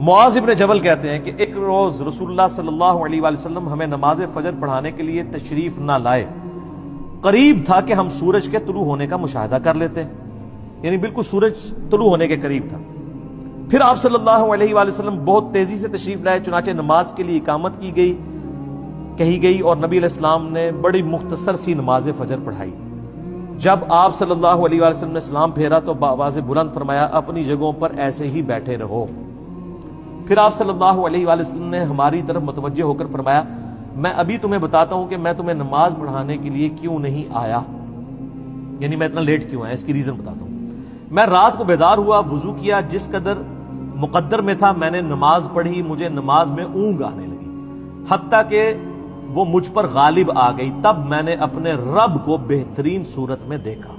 معاذ ابن جبل کہتے ہیں کہ ایک روز رسول اللہ صلی اللہ علیہ وآلہ وسلم ہمیں نماز فجر پڑھانے کے لیے تشریف نہ لائے. قریب تھا کہ ہم سورج کے طلوع ہونے کا مشاہدہ کر لیتے، یعنی بالکل سورج طلوع ہونے کے قریب تھا. پھر آپ صلی اللہ علیہ وآلہ وسلم بہت تیزی سے تشریف لائے، چنانچہ نماز کے لیے اقامت کہی گئی اور نبی علیہ السلام نے بڑی مختصر سی نماز فجر پڑھائی. جب آپ صلی اللہ علیہ وآلہ وسلم نے سلام پھیرا تو بآواز بلند فرمایا، اپنی جگہوں پر ایسے ہی بیٹھے رہو. پھر آپ صلی اللہ علیہ وآلہ وسلم نے ہماری طرف متوجہ ہو کر فرمایا، میں ابھی تمہیں بتاتا ہوں کہ میں تمہیں نماز پڑھانے کے لیے کیوں نہیں آیا، یعنی میں اتنا لیٹ کیوں آیا، اس کی ریزن بتاتا ہوں. میں رات کو بیدار ہوا، وضو کیا، جس قدر مقدر میں تھا میں نے نماز پڑھی، مجھے نماز میں اونگ آنے لگی، حتیٰ کہ وہ مجھ پر غالب آ گئی. تب میں نے اپنے رب کو بہترین صورت میں دیکھا،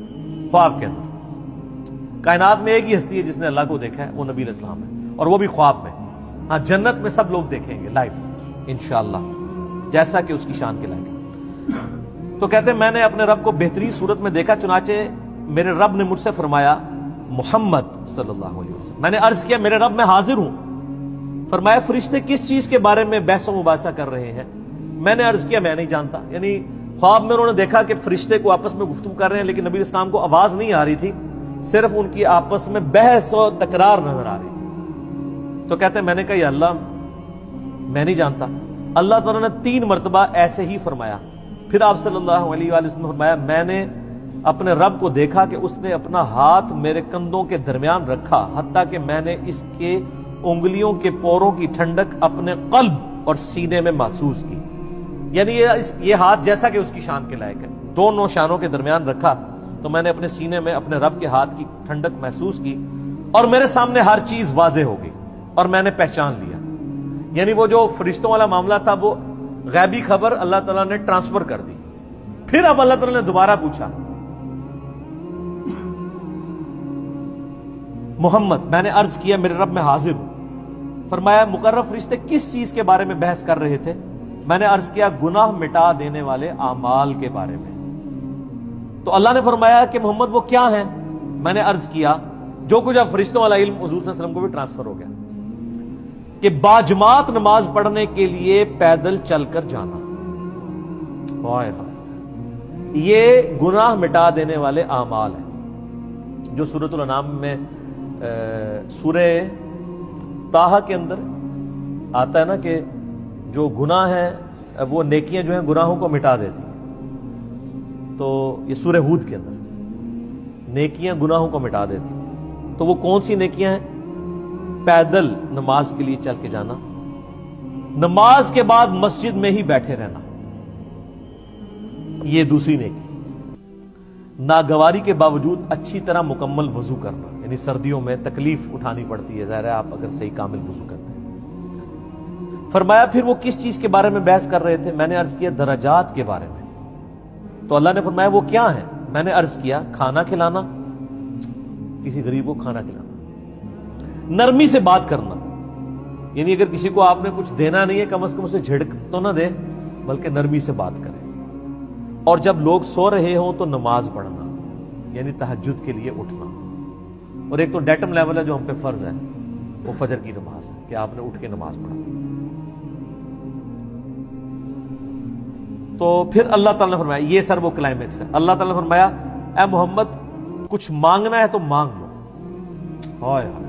خواب کے اندر. کائنات میں ایک ہی ہستی ہے جس نے اللہ کو دیکھا ہے، وہ نبی علیہ السلام ہے، اور وہ بھی خواب میں. ہاں، جنت میں سب لوگ دیکھیں گے لائف انشاءاللہ، جیسا کہ اس کی شان کے لائق ہے. تو کہتے ہیں میں نے اپنے رب کو بہترین صورت میں دیکھا، چنانچہ میرے رب نے مجھ سے فرمایا، محمد صلی اللہ علیہ وسلم. میں نے عرض کیا، میرے رب میں حاضر ہوں. فرمایا، فرشتے کس چیز کے بارے میں بحث و مباحثہ کر رہے ہیں؟ میں نے عرض کیا، میں نہیں جانتا. یعنی خواب میں انہوں نے دیکھا کہ فرشتے کو آپس میں گفتگو کر رہے ہیں، لیکن نبی اسلام کو آواز نہیں آ رہی تھی، صرف ان کی آپس میں بحث و تکرار نظر آ رہی تھی. تو کہتے ہیں میں نے کہا، یا اللہ میں نہیں جانتا. اللہ تعالیٰ نے 3 مرتبہ ایسے ہی فرمایا. پھر آپ صلی اللہ علیہ وآلہ وسلم نے فرمایا، میں نے اپنے رب کو دیکھا کہ اس نے اپنا ہاتھ میرے کندھوں کے درمیان رکھا، حتیٰ کہ میں نے اس کے انگلیوں کے پوروں کی ٹھنڈک اپنے قلب اور سینے میں محسوس کی. یعنی یہ ہاتھ جیسا کہ اس کی شان کے لائق ہے، دونوں شانوں کے درمیان رکھا تو میں نے اپنے سینے میں اپنے رب کے ہاتھ کی ٹھنڈک محسوس کی، اور میرے سامنے ہر چیز واضح ہو گئی اور میں نے پہچان لیا. یعنی وہ جو فرشتوں والا معاملہ تھا، وہ غیبی خبر اللہ تعالیٰ نے ٹرانسفر کر دی. پھر اب اللہ تعالیٰ نے دوبارہ پوچھا، محمد، میں نے عرض کیا، میرے رب میں حاضر ہوں. فرمایا، مقرر فرشتے کس چیز کے بارے میں بحث کر رہے تھے؟ میں نے عرض کیا، گناہ مٹا دینے والے اعمال کے بارے میں. تو اللہ نے فرمایا کہ محمد وہ کیا ہیں؟ میں نے عرض کیا، جو کچھ اب فرشتوں والا علم حضور صلی اللہ علیہ وسلم کو بھی ٹرانسفر ہو گیا، کہ باجماعت نماز پڑھنے کے لیے پیدل چل کر جانا. یہ گناہ مٹا دینے والے اعمال ہیں، جو سورۃ الانعام میں سورہ طٰہٰ کے اندر آتا ہے نا کہ جو گناہ ہیں وہ نیکیاں جو ہیں گناہوں کو مٹا دیتی ہیں. تو یہ سورہ ہود کے اندر نیکیاں گناہوں کو مٹا دیتی ہیں. تو وہ کون سی نیکیاں ہیں؟ پیدل نماز کے لیے چل کے جانا، نماز کے بعد مسجد میں ہی بیٹھے رہنا، یہ دوسری نیکی. ناگواری کے باوجود اچھی طرح مکمل وضو کرنا، یعنی سردیوں میں تکلیف اٹھانی پڑتی ہے، ظاہر ہے آپ اگر صحیح کامل وضو کرتے ہیں. فرمایا، پھر وہ کس چیز کے بارے میں بحث کر رہے تھے؟ میں نے عرض کیا، درجات کے بارے میں. تو اللہ نے فرمایا، وہ کیا ہیں؟ میں نے عرض کیا، کھانا کھلانا، کسی غریب کو کھانا کھلانا، نرمی سے بات کرنا، یعنی اگر کسی کو آپ نے کچھ دینا نہیں ہے، کم از کم اسے جھڑک تو نہ دے، بلکہ نرمی سے بات کریں. اور جب لوگ سو رہے ہوں تو نماز پڑھنا، یعنی تہجد کے لیے اٹھنا. اور ایک تو ڈیٹم لیول ہے جو ہم پہ فرض ہے، وہ فجر کی نماز ہے کہ آپ نے اٹھ کے نماز پڑھا. تو پھر اللہ تعالیٰ نے فرمایا، یہ سر وہ کلائمیکس ہے. اللہ تعالیٰ نے فرمایا، اے محمد، کچھ مانگنا ہے تو مانگ لو. ہائے ہائے،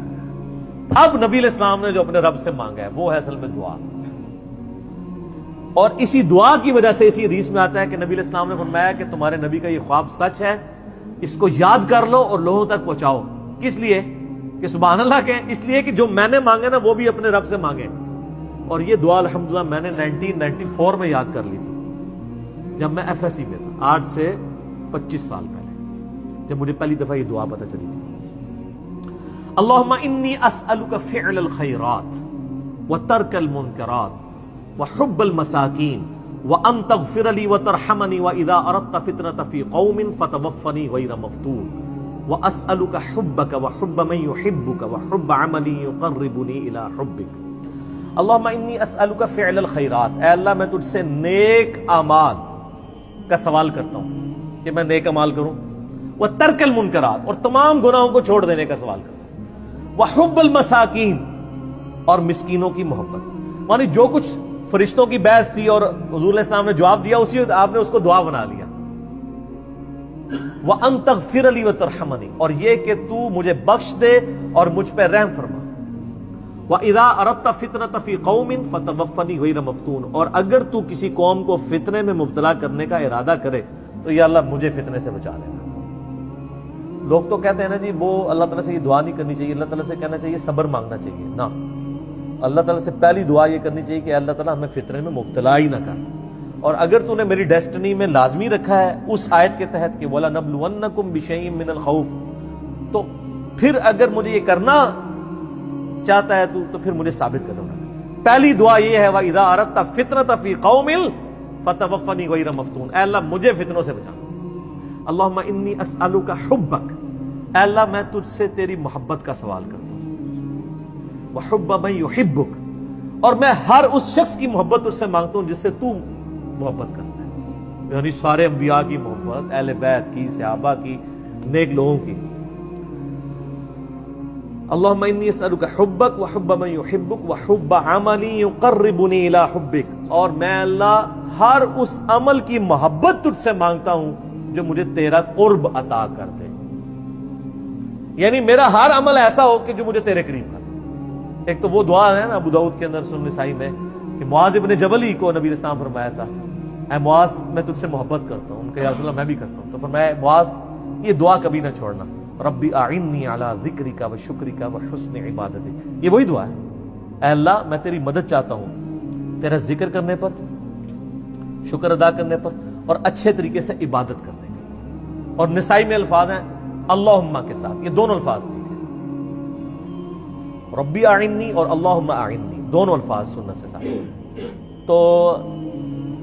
اب نبی علیہ السلام نے جو اپنے رب سے مانگا ہے وہ ہے اصل میں دعا. اور اسی دعا کی وجہ سے اسی حدیث میں آتا ہے کہ نبی علیہ السلام نے فرمایا کہ تمہارے نبی کا یہ خواب سچ ہے، اس کو یاد کر لو اور لوگوں تک پہنچاؤ. کس لیے؟ کہ سبحان اللہ کہیں، اس لیے کہ جو میں نے مانگے نا وہ بھی اپنے رب سے مانگے. اور یہ دعا الحمدللہ میں نے 1994 میں یاد کر لی تھی، جب میں FSC میں تھا، آج سے 25 سال پہلے، جب مجھے پہلی دفعہ یہ دعا پتہ چلی تھی. اللہم انی اسألک فعل الخیرات وترک المنکرات وحب المساکین وان تغفر لی وترحمنی واذا اردت فتنة فی قوم فتوفنی غیر مفتون واسألک حبک وحب من یحبک وحب عمل یقربنی الی حبک. اللہم انی اسألک فعل الخیرات، اے اللہ میں تجھ سے نیک اعمال کا سوال کرتا ہوں کہ میں نیک اعمال کروں. وترک المنکرات، اور تمام گناہوں کو چھوڑ دینے کا سوال کرتا ہوں. وحب المساکین، اور مسکینوں کی محبت. یعنی جو کچھ فرشتوں کی بحث تھی اور حضور علیہ السلام نے جواب دیا، اسی وقت آپ نے اس کو دعا بنا لیا. وَأَن تَغْفِرَ لِي وَتَرْحَمَنِي، اور یہ کہ تو مجھے بخش دے اور مجھ پہ رحم فرما. وَإِذَا أَرَدْتَ فِتْنَةَ فِي قَوْمٍ فَتَوَفَّنِي غَيْرَ مَفْتُونٍ، اور اگر تو کسی قوم کو فتنے میں مبتلا کرنے کا ارادہ کرے تو یا اللہ مجھے فتنے سے بچا لینا. لوگ تو کہتے ہیں نا جی وہ اللہ تعالیٰ سے یہ دعا نہیں کرنی چاہیے، اللہ تعالیٰ سے کہنا چاہیے صبر مانگنا چاہیے. نہ، اللہ تعالیٰ سے پہلی دعا یہ کرنی چاہیے کہ اللہ تعالیٰ ہمیں فتنے میں مبتلا ہی نہ کر. اور اگر تو نے میری ڈیسٹنی میں لازمی رکھا ہے اس آیت کے تحت کہ وَلَنَبْلُوَنَّكُمْ بِشَيْءٍ مِّنَ الْخَوْفِ، تو پھر اگر مجھے یہ کرنا چاہتا ہے تو پھر مجھے ثابت کرنا. پہلی دعا یہ ہے وَإِذَا أَرَدْتَ فِتْنَةَ فِي قَوْمٍ فَتَوَفَّنِي غَيْرَ مَفْتُونٍ، اے اللہ مجھے فتنوں سے بچا. اللہم انی اسألک حبک، اے اللہ میں تجھ سے تیری محبت کا سوال کرتا ہوں. وحب من یحبک، اور میں ہر اس شخص کی محبت تجھ سے مانگتا ہوں جس سے تو محبت کرتا ہے. یعنی سارے انبیاء کی محبت، اہل بیت کی، صحابہ کی، نیک لوگوں کی. اللہم انی اسألک حبک وحب من یحبک وحب عمل یقربنی الی حبک، اور میں اللہ ہر اس عمل کی محبت تجھ سے مانگتا ہوں جو مجھے تیرا قرب عطا کر دے. یعنی میرا ہر عمل ایسا ہو کہ جو مجھے تیرے قریب کر دے. ایک تو وہ دعا ہے نا ابو داؤد کے اندر سنن نسائی میں کہ معاذ ابن جبل ہی کو نبی علیہ السلام فرمایا تھا اے معاذ میں تجھ سے محبت کرتا ہوں. ان کا یا رسول اللہ میں بھی کرتا ہوں. تو فرمایا معاذ یہ دعا کبھی نہ چھوڑنا، ربی اعنی علی ذکرک و شکرک و حسن عبادتک. یہ وہی دعا ہے، اے اللہ میں تیری مدد چاہتا ہوں تیرا ذکر کرنے پر، شکر ادا کرنے پر، اور اچھے طریقے سے عبادت کرنے پر. اور نسائی میں الفاظ ہیں اللہم کے ساتھ، یہ دونوں الفاظ ٹھیک ہے. ربی اعنی اور اللہم اعنی دونوں الفاظ سنت سے ساتھ. تو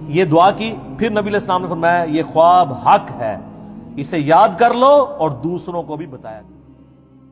یہ دعا کی. پھر نبی علیہ السلام نے فرمایا یہ خواب حق ہے، اسے یاد کر لو اور دوسروں کو بھی بتایا.